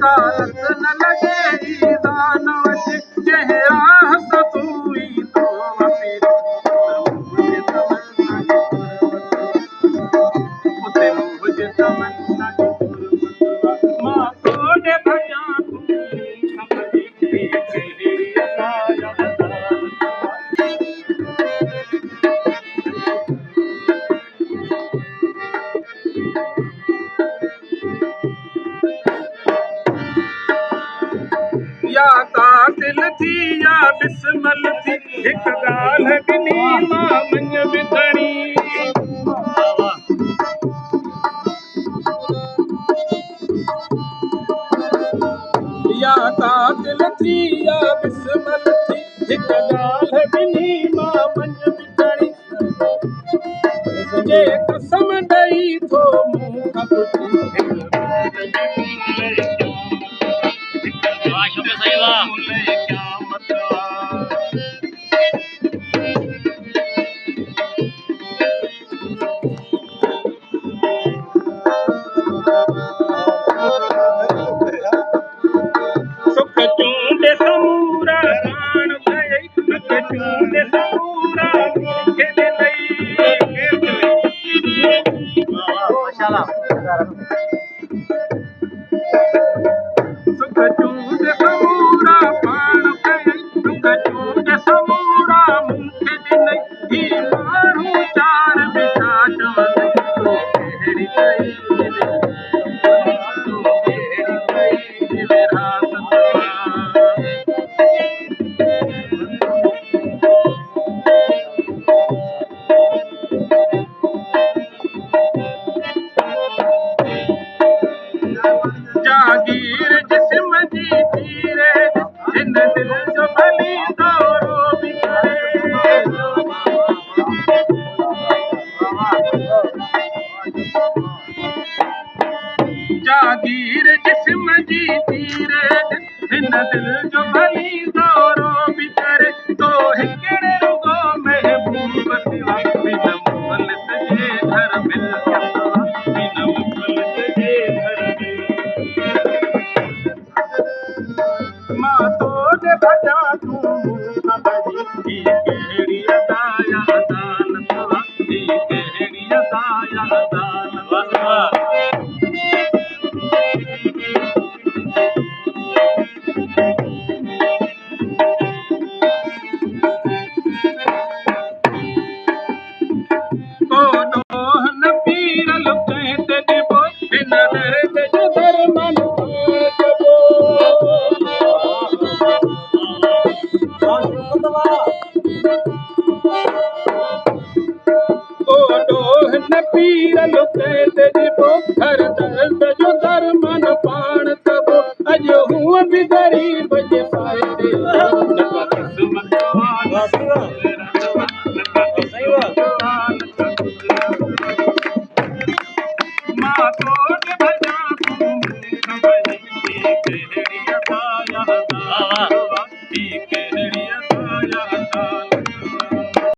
कालत न लगे ईदान वचे चेहरा सतुई तो वपीर उते मुझे तमन्ना की कुर्बत मां तोड़े भजा तू समझी तेरी अताया या कातिल थी या बिस्मल थी हिक ॻाल्हि ॾिनी मां मञ विधणी या कातिल थी या बिस्मल थी हिक ॻाल्हि ॾिनी मां मञ विधणी जे कसम ॾेई थो मूं खां पुछी सुख चूंडे समूरा प्राण भई सुख चूंडे समूरा मूंखे ॾिनई सुख चूंडे समूरा प्राण भई सुख चूंडे समूरा मूंखे ॾिनई ही माण्हू चार बिठा चवंदई तो कहिड़ी कई जागीर जिस्म जी तीरे हिन दिल जो भली दौरो बि करे जागीर जिस्म जी तीरे हिन दिल जो भली दौरो बि करे तो हिकिड़े रुगो महबूब सिवा बिन मुखलिस जे घर मिल बिन मुखलिस जे घर मां तोड़े भजा तू बड़ी ही कहिड़ी अदाया अदालत ही कहिड़ी अदाया अदालत को डोह न पीरल कहते डिबो बिन दर्द जो दरमन न पीरल कहते डिबो हर दर्द जो दरमन पाण तबो अॼु हूअ बि ग़रीब जे फ़ाइदे मां तोड़े भॼां तूं ख़बर कहिड़ी अदाया